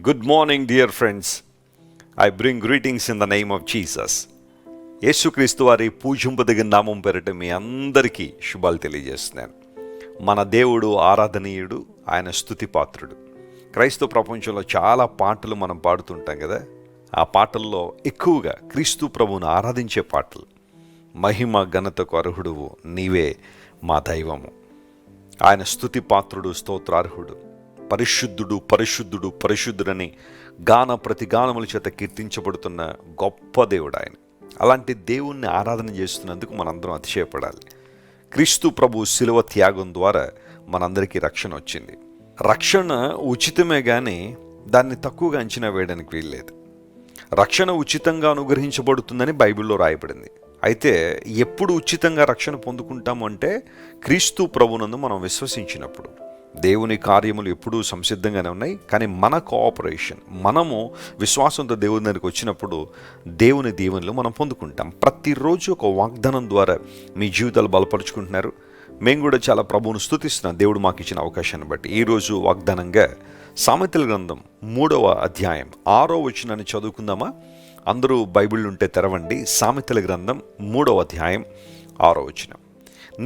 Good morning, dear friends. I bring greetings in the name of Jesus. యేసుక్రీస్తు వారి పూజింపదగిన నామం పేరిట మీ అందరికీ శుభాలు తెలియజేస్తున్నాను. మన దేవుడు ఆరాధనీయుడు, ఆయన స్తుతి పాత్రుడు. క్రైస్తవ ప్రపంచంలో చాలా పాటలు మనం పాడుతుంటాం కదా. ఆ పాటల్లో ఎక్కువగా క్రీస్తు ప్రభువును ఆరాధించే పాటలు. మహిమ ఘనతకు అర్హుడువు నీవే మా దైవము. ఆయన స్తుతి పాత్రుడు, స్తోత్రార్హుడు, పరిశుద్ధుడు పరిశుద్ధుడు పరిశుద్ధుడని గాన ప్రతిగానముల చేత కీర్తించబడుతున్న గొప్ప దేవుడు ఆయన. అలాంటి దేవుణ్ణి ఆరాధన చేస్తున్నందుకు మనందరం అతిశయపడాలి. క్రీస్తు ప్రభు శిలువ త్యాగం ద్వారా మనందరికీ రక్షణ వచ్చింది. రక్షణ ఉచితమే కానీ దాన్ని తక్కువగా అంచనా వేయడానికి వీల్లేదు. రక్షణ ఉచితంగా అనుగ్రహించబడుతుందని బైబిల్లో రాయబడింది. అయితే ఎప్పుడు ఉచితంగా రక్షణ పొందుకుంటాము అంటే క్రీస్తు ప్రభునందు మనం విశ్వసించినప్పుడు. దేవుని కార్యములు ఎప్పుడూ సంసిద్ధంగానే ఉన్నాయి, కానీ మన కోఆపరేషన్, మనము విశ్వాసంతో దేవుని దగ్గరికి వచ్చినప్పుడు దేవుని దీవెనలు మనం పొందుకుంటాం. ప్రతిరోజు ఒక వాగ్దానం ద్వారా మీ జీవితాలు బలపరుచుకుంటున్నారు. మేము కూడా చాలా ప్రభువును స్తుతిస్తున్నాం దేవుడు మాకు ఇచ్చిన అవకాశాన్ని బట్టి. ఈరోజు వాగ్దానంగా సామెతల గ్రంథం 3వ అధ్యాయం 6వ వచనాన్ని చదువుకుందామా? అందరూ బైబిల్ ఉంటే తెరవండి. సామెతల గ్రంథం 3వ అధ్యాయం 6వ వచనం.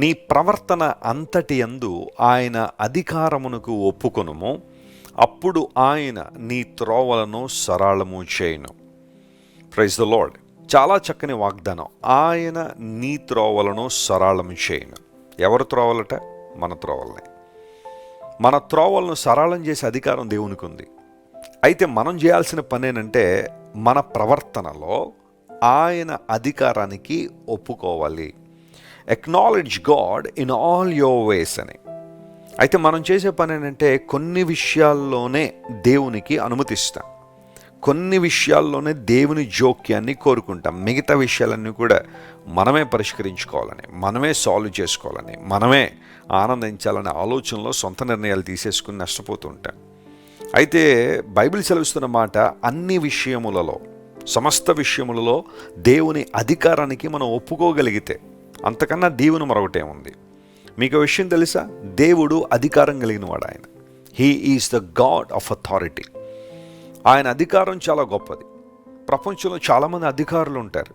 నీ ప్రవర్తన అంతటి యందు ఆయన అధికారమునకు ఒప్పుకొనుము, అప్పుడు ఆయన నీ త్రోవలను సరళము చేయును. Praise the Lord. చాలా చక్కని వాగ్దానం. ఆయన నీ త్రోవలను సరళము చేయును. ఎవరు త్రోవలట? మన త్రోవలనే. మన త్రోవలను సరళం చేసే అధికారం దేవునికి ఉంది. అయితే మనం చేయాల్సిన పని ఏంటంటే మన ప్రవర్తనలో ఆయన అధికారానికి ఒప్పుకోవాలి. Acknowledge God in all your వేస్ అని. అయితే మనం చేసే పని ఏంటంటే కొన్ని విషయాల్లోనే దేవునికి అనుమతిస్తాం, కొన్ని విషయాల్లోనే దేవుని జోక్యాన్ని కోరుకుంటాం. మిగతా విషయాలన్నీ కూడా మనమే పరిష్కరించుకోవాలని, మనమే సాల్వ్ చేసుకోవాలని, మనమే ఆనందించాలనే ఆలోచనలో సొంత నిర్ణయాలు తీసేసుకుని నష్టపోతుంటాం. అయితే బైబిల్ సెలవిస్తున్న మాట, అన్ని విషయములలో, సమస్త విషయములలో దేవుని అధికారానికి మనం ఒప్పుకోగలిగితే అంతకన్నా దీవెన మరొకటే ఉంది. మీకు విషయం తెలుసా? దేవుడు అధికారం కలిగిన వాడు. ఆయన he is the God of authority. ఆయన అధికారం చాలా గొప్పది. ప్రపంచంలో చాలామంది అధికారులు ఉంటారు.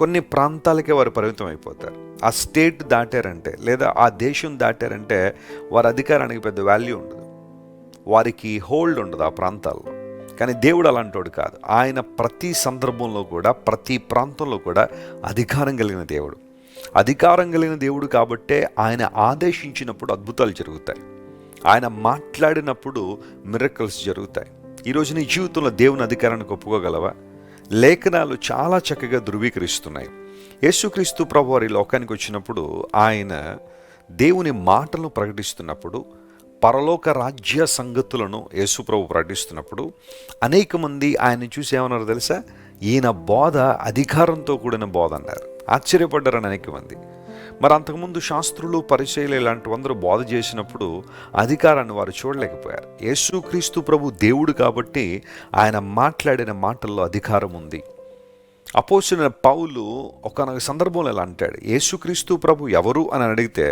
కొన్ని ప్రాంతాలకే వారు పరిమితం అయిపోతారు. ఆ స్టేట్ దాటారంటే లేదా ఆ దేశం దాటారంటే వారి అధికారానికి పెద్ద వాల్యూ ఉండదు, వారికి హోల్డ్ ఉండదు ఆ ప్రాంతాల్లో. కానీ దేవుడు అలాంటోడు కాదు. ఆయన ప్రతి సందర్భంలో కూడా, ప్రతి ప్రాంతంలో కూడా అధికారం కలిగిన దేవుడు. అధికారం కలిగిన దేవుడు కాబట్టే ఆయన ఆదేశించినప్పుడు అద్భుతాలు జరుగుతాయి, ఆయన మాట్లాడినప్పుడు మిరకల్స్ జరుగుతాయి. ఈరోజు నీ జీవితంలో దేవుని అధికారానికి ఒప్పుకోగలవా? లేఖనాలు చాలా చక్కగా ధృవీకరిస్తున్నాయి. యేసుక్రీస్తు ప్రభు వారి లోకానికి వచ్చినప్పుడు ఆయన దేవుని మాటలను ప్రకటిస్తున్నప్పుడు, పరలోక రాజ్య సంగతులను యేసు ప్రభు ప్రకటిస్తున్నప్పుడు అనేక మంది ఆయన్ని చూసి ఏమన్నారు తెలుసా? ఈయన బోధ అధికారంతో కూడిన బోధ అన్నారు. ఆశ్చర్యపడ్డారని అనేక మంది. మరి అంతకుముందు శాస్త్రులు, పరిచయులు ఇలాంటి అందరూ బోధ చేసినప్పుడు అధికారాన్ని వారు చూడలేకపోయారు. యేసుక్రీస్తు ప్రభు దేవుడు కాబట్టి ఆయన మాట్లాడిన మాటల్లో అధికారం ఉంది. అపోస్తలుడైన పౌలు ఒకానొక సందర్భంలో ఇలా అంటాడు, యేసుక్రీస్తు ప్రభు ఎవరు అని అడిగితే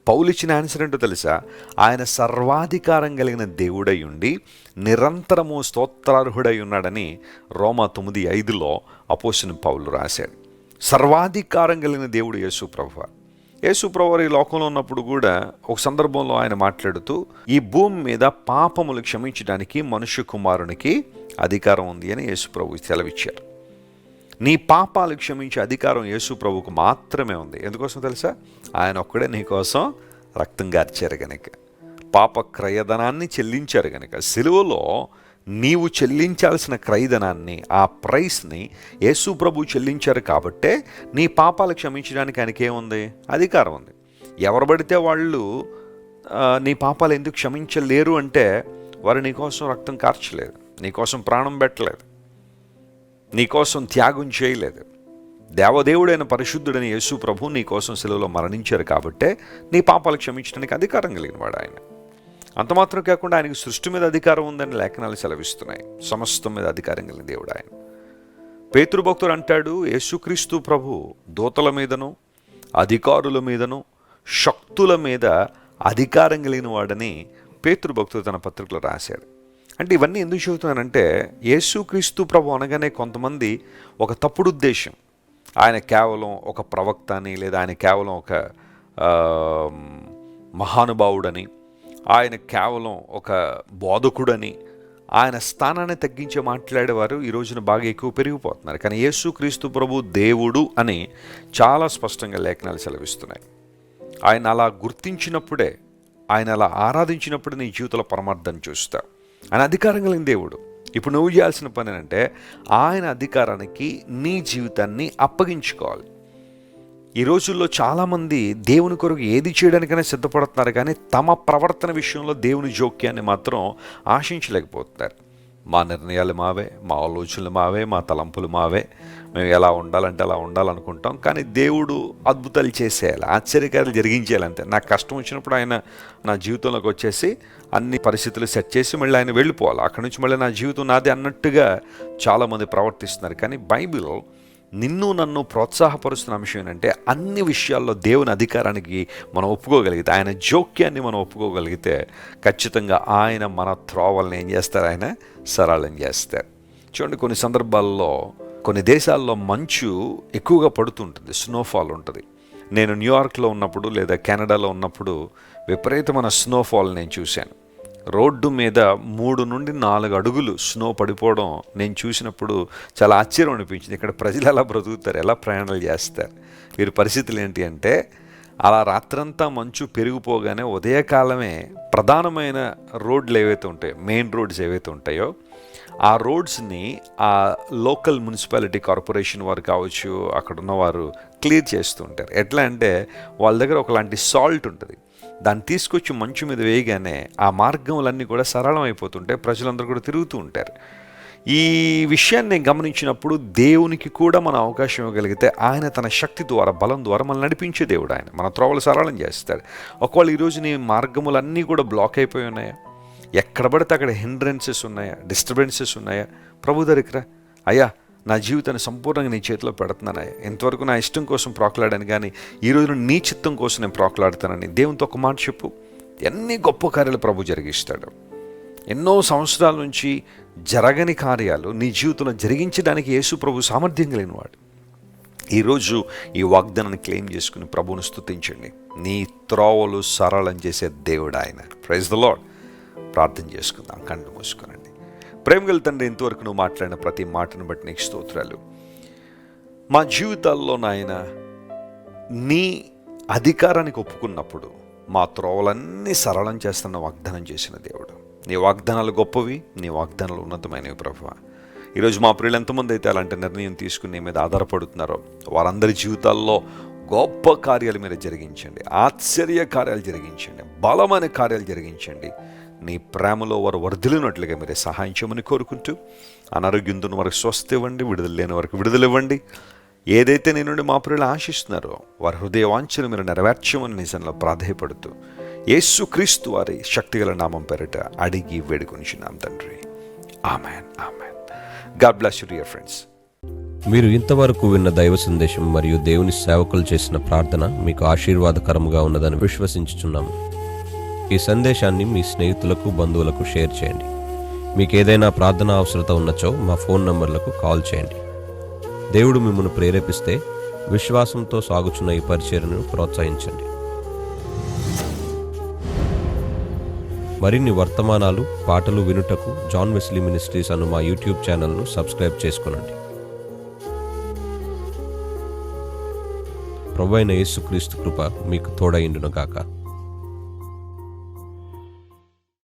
పౌలు ఇచ్చిన ఆన్సర్ ఏంటో తెలుసా? ఆయన సర్వాధికారం కలిగిన దేవుడై ఉండి నిరంతరము స్తోత్రార్హుడై ఉన్నాడని రోమా 9:5 అపోస్తలుడైన పౌలు రాశాడు. సర్వాధికారం కలిగిన దేవుడు యేసు ప్రభు. యేసు ప్రభు ఈ లోకంలో ఉన్నప్పుడు కూడా ఒక సందర్భంలో ఆయన మాట్లాడుతూ, ఈ భూమి మీద పాపములు క్షమించడానికి మనుష్య కుమారునికి అధికారం ఉంది అని యేసు ప్రభు సెలవిచ్చారు. నీ పాపాలు క్షమించే అధికారం యేసు ప్రభువుకు మాత్రమే ఉంది. ఎందుకోసం తెలుసా? ఆయన ఒక్కడే నీ కోసం రక్తం గార్చారు గనుక, పాప క్రయధనాన్ని చెల్లించారు గనుక. సిలువలో నీవు చెల్లించాల్సిన క్రయధనాన్ని, ఆ ప్రైస్ని యేసు ప్రభు చెల్లించారు కాబట్టే నీ పాపాలు క్షమించడానికి ఆయనకి ఏముంది? అధికారం ఉంది. ఎవరు పడితే వాళ్ళు నీ పాపాలు ఎందుకు క్షమించలేరు అంటే వారు నీకోసం రక్తం కార్చలేదు, నీకోసం ప్రాణం పెట్టలేదు, నీకోసం త్యాగం చేయలేదు. దేవదేవుడైన పరిశుద్ధుడైన యేసు ప్రభు నీకోసం సిలువలో మరణించారు కాబట్టే నీ పాపాలు క్షమించడానికి అధికారం కలిగిన వాడు ఆయన. అంత మాత్రం కాకుండా ఆయనకి సృష్టి మీద అధికారం ఉందని లేఖనాలు సెలవిస్తున్నాయి. సమస్తం మీద అధికారం కలిగిన దేవుడు ఆయన. పేతురు భక్తుడు అంటాడు, యేసుక్రీస్తు ప్రభు దూతల మీదను, అధికారుల మీదను, శక్తుల మీద అధికారం కలిగిన వాడని పేతురు భక్తుడు తన పత్రికలో రాశాడు. అంటే ఇవన్నీ ఎందుకు చెబుతున్నానంటే, యేసుక్రీస్తు ప్రభు అనగానే కొంతమంది ఒక తప్పుడు ఉద్దేశం, ఆయన కేవలం ఒక ప్రవక్త అని, లేదా ఆయన కేవలం ఒక మహానుభావుడని, ఆయన కేవలం ఒక బోధకుడని, ఆయన స్థానాన్ని తగ్గించి మాట్లాడేవారు ఈ రోజున బాగా ఎక్కువ పెరిగిపోతున్నారు. కానీ యేసుక్రీస్తు ప్రభు దేవుడు అని చాలా స్పష్టంగా లేఖనాలు సెలవిస్తున్నాయి. ఆయన అలా గుర్తించినప్పుడే, ఆయన అలా ఆరాధించినప్పుడే నీ జీవితంలో పరమార్థాన్ని చూస్తా. ఆయన అధికారం కలిగిన దేవుడు. ఇప్పుడు నువ్వు చేయాల్సిన పని ఏంటంటే, ఆయన అధికారానికి నీ జీవితాన్ని అప్పగించుకోవాలి. ఈ రోజుల్లో చాలామంది దేవుని కొరకు ఏది చేయడానికైనా సిద్ధపడుతున్నారు, కానీ తమ ప్రవర్తన విషయంలో దేవుని జోక్యాన్ని మాత్రం ఆశించలేకపోతున్నారు. మా నిర్ణయాలు మావే, మా ఆలోచనలు మావే, మా తలంపులు మావే, మేము ఎలా ఉండాలంటే అలా ఉండాలనుకుంటాం. కానీ దేవుడు అద్భుతాలు చేసేయాలి, ఆశ్చర్యకార్యాలు జరిగించేయాలి అంతే. నాకు కష్టం వచ్చినప్పుడు ఆయన నా జీవితంలోకి వచ్చేసి అన్ని పరిస్థితులు సెట్ చేసి మళ్ళీ ఆయన వెళ్ళిపోవాలి. అక్కడి నుంచి మళ్ళీ నా జీవితం నాది అన్నట్టుగా చాలామంది ప్రవర్తిస్తున్నారు. కానీ బైబిల్ నిన్ను నన్ను ప్రోత్సాహపరుస్తున్న అంశం ఏంటంటే, అన్ని విషయాల్లో దేవుని అధికారానికి మనం ఒప్పుకోగలిగితే, ఆయన జోక్యాన్ని మనం ఒప్పుకోగలిగితే, ఖచ్చితంగా ఆయన మన త్రోవల్ని ఏం చేస్తారు, ఆయన సరళం చేస్తారు. చూడండి, కొన్ని సందర్భాల్లో కొన్ని దేశాల్లో మంచు ఎక్కువగా పడుతుంటుంది, స్నోఫాల్ ఉంటుంది. నేను న్యూయార్క్లో ఉన్నప్పుడు లేదా కెనడాలో ఉన్నప్పుడు విపరీతమైన స్నోఫాల్ నేను చూశాను. రోడ్డు మీద 3 నుండి 4 అడుగులు స్నో పడిపోవడం నేను చూసినప్పుడు చాలా ఆశ్చర్యం అనిపించింది. ఇక్కడ ప్రజలు ఎలా బ్రతుకుతారు, ఎలా ప్రయాణాలు చేస్తారు, వీరి పరిస్థితులు ఏంటి అంటే, అలా రాత్రంతా మంచు పెరిగిపోగానే ఉదయకాలమే ప్రధానమైన రోడ్లు ఏవైతే ఉంటాయో, మెయిన్ రోడ్స్ ఏవైతే ఉంటాయో, ఆ రోడ్స్ని ఆ లోకల్ మున్సిపాలిటీ కార్పొరేషన్ వారు కావచ్చు, అక్కడ ఉన్నవారు క్లియర్ చేస్తూ ఉంటారు. ఎట్లా అంటే, వాళ్ళ దగ్గర ఒకలాంటి సాల్ట్ ఉంటుంది, దాన్ని తీసుకొచ్చి మంచు మీద వేయగానే ఆ మార్గములన్నీ కూడా సరళం అయిపోతుంటాయి, ప్రజలందరూ కూడా తిరుగుతూ ఉంటారు. ఈ విషయాన్ని నేను గమనించినప్పుడు, దేవునికి కూడా మన అవకాశం ఇవ్వగలిగితే ఆయన తన శక్తి ద్వారా, బలం ద్వారా మనల్ని నడిపించే దేవుడు. ఆయన మన త్రోవలు సరళం చేస్తాడు. ఒకవేళ ఈరోజు నీ మార్గములన్నీ కూడా బ్లాక్ అయిపోయి ఉన్నాయా, ఎక్కడ పడితే అక్కడ హిండ్రెన్సెస్ ఉన్నాయా, డిస్టర్బెన్సెస్ ఉన్నాయా, ప్రభు దగ్గర అయ్యా నా జీవితాన్ని సంపూర్ణంగా నీ చేతిలో పెడుతున్నానయ్యా, ఇంతవరకు నా ఇష్టం కోసం ప్రాకులాడాను, కానీ ఈ రోజున నీ చిత్తం కోసం నేను ప్రాకులాడుతానని దేవునితో ఒక మాట చెప్పు. ఎన్ని గొప్ప కార్యాలు ప్రభు జరిగిస్తాడు. ఎన్నో సంవత్సరాల నుంచి జరగని కార్యాలు నీ జీవితంలో జరిగించడానికి యేసు ప్రభు సామర్థ్యం కలిగినవాడు. ఈరోజు ఈ వాగ్దానాన్ని క్లెయిమ్ చేసుకుని ప్రభువును స్తుతించండి. నీ త్రోవలు సరళం చేసే దేవుడు ఆయన. Praise the Lord. ప్రార్థన చేసుకుందాం, కళ్ళు మూసుకునండి. ప్రేమగల తండ్రి, ఇంతవరకు నువ్వు మాట్లాడిన ప్రతి మాటను బట్టి నీకు స్తోత్రాలు. మా జీవితాల్లో నాయన నీ అధికారానికి ఒప్పుకున్నప్పుడు మా త్రోవలన్నీ సరళం చేస్తున్న వాగ్దానం చేసిన దేవుడు. నీ వాగ్దానాలు గొప్పవి, నీ వాగ్దానాలు ఉన్నతమైనవి ప్రభువా. ఈరోజు మా ప్రియులు ఎంతమంది అయితే అలాంటి నిర్ణయం తీసుకుని నీ మీద ఆధారపడుతున్నారో, వారందరి జీవితాల్లో గొప్ప కార్యాలు మీరు జరిగించండి, ఆశ్చర్య కార్యాలు జరిగించండి, బలమైన కార్యాలు జరిగించండి. నీ ప్రేమలో వారు వర్ధిల్లినట్లుగా మీరే సహాయం చేయమని కోరుకుంటూ, అనారోగ్యంతో వరకు స్వస్థ ఇవ్వండి, విడుదల లేని వరకు విడుదల ఇవ్వండి. ఏదైతే నీ నుండి మా ప్రియులు ఆశిస్తున్నారో వారి హృదయ వాంఛను మీరు నెరవేర్చమని నిజంలో ప్రాధేయపడుతూ, యేసుక్రీస్తు వారి శక్తిగల నామం పేరిట అడిగి వేడుకొనిచున్నాం తండ్రి. Amen, amen. God bless you dear friends. మీరు ఇంతవరకు విన్న దైవ సందేశం మరియు దేవుని సేవకులు చేసిన ప్రార్థన మీకు ఆశీర్వాదకరముగా ఉన్నదని విశ్వసించుచున్నాము. ఈ సందేశాన్ని మీ స్నేహితులకు, బంధువులకు షేర్ చేయండి. మీకు ఏదైనా ప్రార్థన అవసరత ఉన్నచో మా ఫోన్ నంబర్లకు కాల్ చేయండి. దేవుడు మిమ్మల్ని ప్రేరేపిస్తే విశ్వాసంతో సాగుచున్న ఈ పరిచర్యను ప్రోత్సహించండి. మరిన్ని వర్తమానాలు, పాటలు వినుటకు జాన్ వెస్లీ మినిస్ట్రీస్ అను మా యూట్యూబ్ ఛానల్ను సబ్స్క్రైబ్ చేసుకొనండి. ప్రభువైన యేసుక్రీస్తు కృప మీకు తోడైండును గాక.